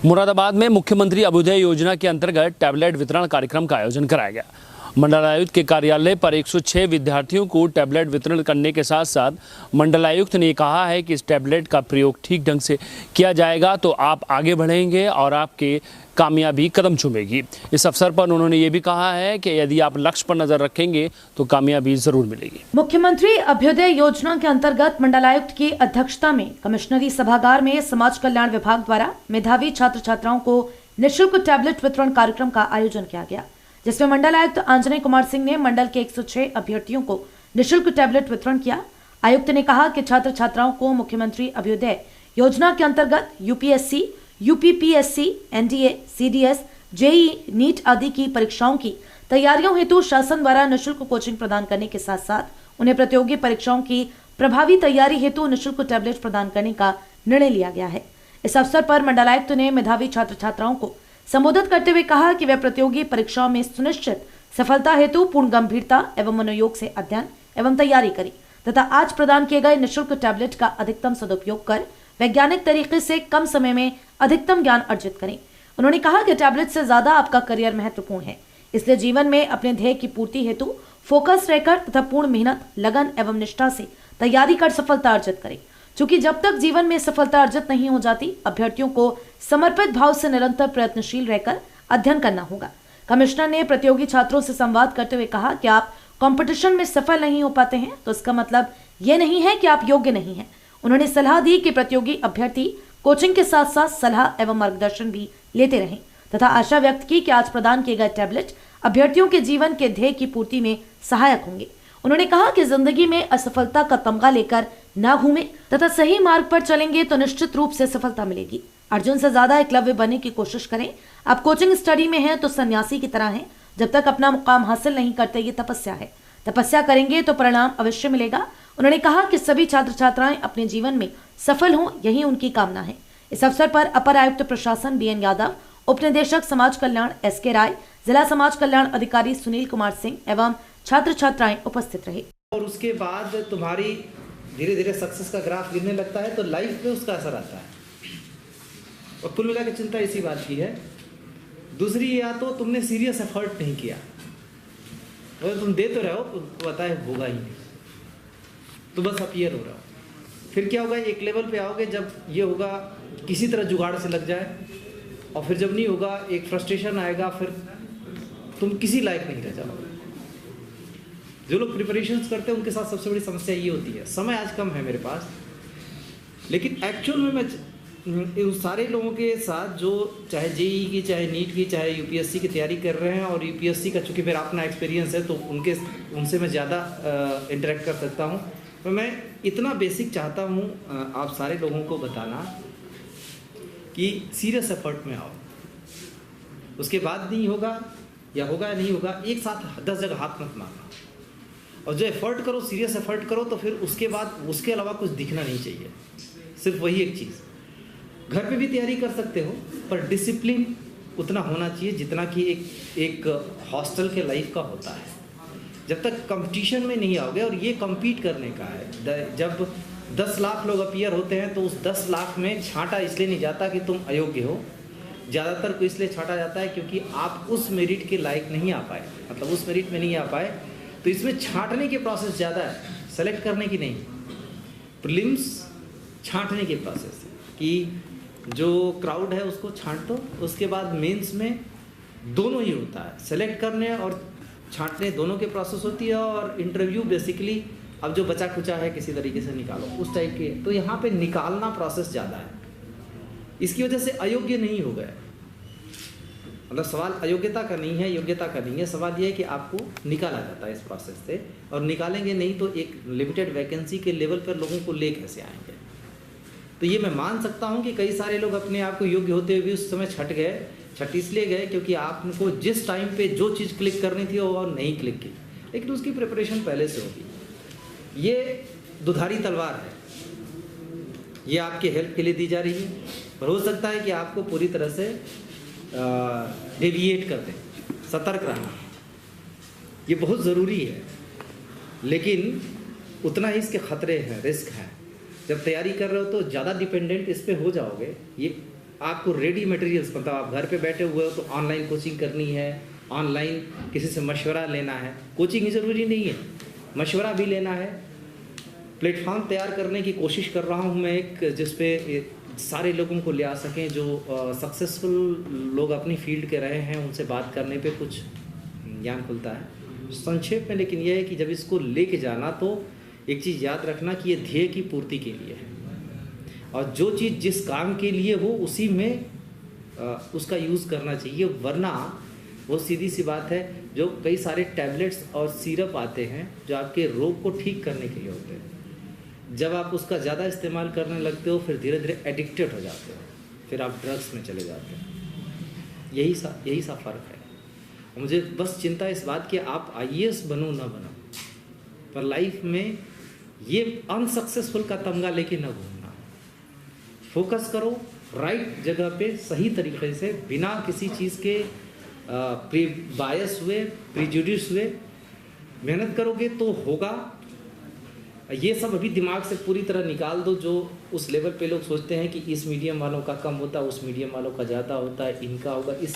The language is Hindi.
मुरादाबाद में मुख्यमंत्री अभ्युदय योजना के अंतर्गत टैबलेट वितरण कार्यक्रम का आयोजन कराया गया। मंडलायुक्त के कार्यालय पर 106 विद्यार्थियों को टैबलेट वितरण करने के साथ साथ मंडलायुक्त ने कहा है कि इस टैबलेट का प्रयोग ठीक ढंग से किया जाएगा तो आप आगे बढ़ेंगे और आपके कामयाबी कदम चूमेगी। इस अवसर पर उन्होंने ये भी कहा है कि यदि आप लक्ष्य पर नजर रखेंगे तो कामयाबी जरूर मिलेगी। मुख्यमंत्री अभ्युदय योजना के अंतर्गत मंडलायुक्त की अध्यक्षता में कमिश्नरी सभागार में समाज कल्याण विभाग द्वारा मेधावी छात्र छात्राओं को निःशुल्क टैबलेट वितरण कार्यक्रम का आयोजन किया गया, जिसमें मंडलायुक्त आंजनेय कुमार सिंह ने मंडल के 106 अभ्यर्थियों को निःशुल्क टैबलेट वितरण किया। आयुक्त ने कहा कि छात्र छात्राओं को मुख्यमंत्री अभ्युदय योजना के अंतर्गत UPSC, UPPSC, NDA, CDS, JEE, NEET आदि की परीक्षाओं की तैयारियों हेतु शासन द्वारा निःशुल्क कोचिंग प्रदान करने के साथ साथ उन्हें प्रतियोगी परीक्षाओं की प्रभावी तैयारी हेतु निःशुल्क टैबलेट प्रदान करने का निर्णय लिया गया है। इस अवसर पर मंडलायुक्त ने मेधावी छात्र छात्राओं को संबोधित करते हुए कहा कि वे प्रतियोगी परीक्षाओं में सुनिश्चित सफलता हेतु पूर्ण गंभीरता एवं मनोयोग से अध्ययन एवं तैयारी करें तथा आज प्रदान किए गए निःशुल्क टैबलेट का अधिकतम सदुपयोग कर वैज्ञानिक तरीके से कम समय में अधिकतम ज्ञान अर्जित करें। उन्होंने कहा कि टैबलेट से ज्यादा आपका करियर महत्वपूर्ण है, इसलिए जीवन में अपने ध्येय की पूर्ति हेतु फोकस रहकर तथा पूर्ण मेहनत, लगन एवं निष्ठा से तैयारी कर सफलता अर्जित करें। चूंकि जब तक जीवन में सफलता अर्जित नहीं हो जाती, अभ्यर्थियों को समर्पित भाव से निरंतर प्रयत्नशील रहकर अध्ययन करना होगा। कमिश्नर ने प्रतियोगी छात्रों से संवाद करते हुए कहा कि आप कंपटीशन में सफल नहीं हो पाते हैं तो इसका मतलब ये नहीं है कि आप योग्य नहीं हैं। उन्होंने सलाह दी कि प्रतियोगी अभ्यर्थी कोचिंग के साथ साथ सलाह एवं मार्गदर्शन भी लेते रहें तथा आशा व्यक्त की कि आज प्रदान किए गए टैबलेट अभ्यर्थियों के जीवन के ध्येय की पूर्ति में सहायक होंगे। उन्होंने कहा कि जिंदगी में असफलता का तमगा लेकर ना घूमें तथा सही मार्ग पर चलेंगे तो निश्चित रूप से सफलता मिलेगी। अर्जुन से ज्यादा एकलव्य बनने की कोशिश करें। आप कोचिंग स्टडी में हैं तो सन्यासी की तरह हैं। जब तक अपना मुकाम हासिल नहीं करते ये तपस्या है। तपस्या करेंगे तो परिणाम अवश्य मिलेगा। उन्होंने कहा कि सभी छात्र छात्राएं अपने जीवन में सफल हों, यही उनकी कामना है। इस अवसर पर अपर आयुक्त प्रशासन बीएन यादव, उप निदेशक समाज कल्याण एसके राय, जिला समाज कल्याण अधिकारी सुनील कुमार सिंह एवं छात्र छात्राएं उपस्थित रहे। और उसके बाद तुम्हारी धीरे धीरे सक्सेस का ग्राफ गिरने लगता है तो लाइफ पे उसका असर आता है। और कुल मिलाकर चिंता इसी बात की है। दूसरी, या तो तुमने सीरियस एफर्ट नहीं किया, अगर तुम दे तो रहे हो तो पता है होगा ही नहीं, तो बस अपीयर हो रहा हो। फिर क्या होगा, एक लेवल पे आओगे जब ये होगा किसी तरह जुगाड़ से लग जाए, और फिर जब नहीं होगा एक फ्रस्ट्रेशन आएगा, फिर तुम किसी लायक नहीं रह जाओगे। जो लोग प्रिपरेशंस करते हैं उनके साथ सबसे बड़ी समस्या ये होती है, समय आज कम है मेरे पास, लेकिन एक्चुअल में मैं उन सारे लोगों के साथ जो चाहे जेईई की, चाहे नीट की, चाहे यूपीएससी की तैयारी कर रहे हैं, और यूपीएससी का चूँकि मेरा अपना एक्सपीरियंस है तो उनसे मैं ज़्यादा इंटरेक्ट कर सकता हूँ। तो मैं इतना बेसिक चाहता हूँ आप सारे लोगों को बताना कि सीरियस एफर्ट में आओ। उसके बाद नहीं होगा या होगा या नहीं होगा, एक साथ 10 जगह हाथ मत मारना। और जो एफर्ट करो, सीरियस एफर्ट करो, तो फिर उसके बाद उसके अलावा कुछ दिखना नहीं चाहिए, सिर्फ वही एक चीज़। घर पे भी तैयारी कर सकते हो, पर डिसिप्लिन उतना होना चाहिए जितना कि एक हॉस्टल के लाइफ का होता है। जब तक कंपटीशन में नहीं आओगे, और ये कम्पीट करने का है। जब 10 लाख लोग अपीयर होते हैं तो उस 10 लाख में छांटा इसलिए नहीं जाता कि तुम अयोग्य हो, ज़्यादातर को इसलिए छांटा जाता है क्योंकि आप उस मेरिट के लायक नहीं आ पाए, मतलब उस मेरिट में नहीं आ पाए। तो इसमें छांटने के प्रोसेस ज़्यादा है, सेलेक्ट करने की नहीं। प्रीलिम्स छांटने के प्रोसेस है कि जो क्राउड है उसको छांट दो, उसके बाद मेंस में दोनों ही होता है, सेलेक्ट करने और छांटने दोनों के प्रोसेस होती है। और इंटरव्यू बेसिकली अब जो बचा खुचा है किसी तरीके से निकालो, उस टाइप के। तो यहाँ पे निकालना प्रोसेस ज़्यादा है, इसकी वजह से अयोग्य नहीं हो गए। मतलब सवाल अयोग्यता का नहीं है, योग्यता का नहीं है, सवाल यह है कि आपको निकाला जाता है इस प्रोसेस से, और निकालेंगे नहीं तो एक लिमिटेड वैकेंसी के लेवल पर लोगों को ले कैसे आएंगे। तो ये मैं मान सकता हूँ कि कई सारे लोग अपने आप को योग्य होते हुए भी उस समय छट गए। छट इसलिए गए क्योंकि आपको जिस टाइम पे जो चीज़ क्लिक करनी थी वो नहीं क्लिक की, लेकिन उसकी प्रिपरेशन पहले से होगी। ये दुधारी तलवार है, ये आपके हेल्प के लिए दी जा रही है, पर हो सकता है कि आपको पूरी तरह से डेविएट कर दें। सतर्क रहना ये बहुत ज़रूरी है, लेकिन उतना ही इसके खतरे हैं, रिस्क है। जब तैयारी कर रहे हो तो ज़्यादा डिपेंडेंट इस पे हो जाओगे, ये आपको रेडी मटेरियल्स, मतलब आप घर पे बैठे हुए हो तो ऑनलाइन कोचिंग करनी है, ऑनलाइन किसी से मशवरा लेना है, कोचिंग ही ज़रूरी नहीं है, मशवरा भी लेना है। प्लेटफॉर्म तैयार करने की कोशिश कर रहा हूँ मैं एक, जिस पे सारे लोगों को ले आ सकें जो सक्सेसफुल लोग अपनी फील्ड के रहे हैं, उनसे बात करने पे कुछ ज्ञान खुलता है। संक्षेप में लेकिन यह है कि जब इसको लेके जाना तो एक चीज़ याद रखना कि ये ध्येय की पूर्ति के लिए है, और जो चीज़ जिस काम के लिए हो उसी में उसका यूज़ करना चाहिए, वरना वो सीधी सी बात है, जो कई सारे टैबलेट्स और सिरप आते हैं जो आपके रोग को ठीक करने के लिए होते हैं, जब आप उसका ज़्यादा इस्तेमाल करने लगते हो फिर धीरे धीरे एडिक्टेड हो जाते हो, फिर आप ड्रग्स में चले जाते हो। यही सा फ़र्क है। मुझे बस चिंता इस बात की आप IAS बनो ना बनो, पर लाइफ में ये अनसक्सेसफुल का तमगा लेके ना घूमना। फोकस करो राइट जगह पे सही तरीके से, बिना किसी चीज़ के बायस हुए, प्रिजुडिस हुए मेहनत करोगे तो होगा। ये सब अभी दिमाग से पूरी तरह निकाल दो, जो उस लेवल पे लोग सोचते हैं कि इस मीडियम वालों का कम होता है, उस मीडियम वालों का ज़्यादा होता है, इनका होगा, इस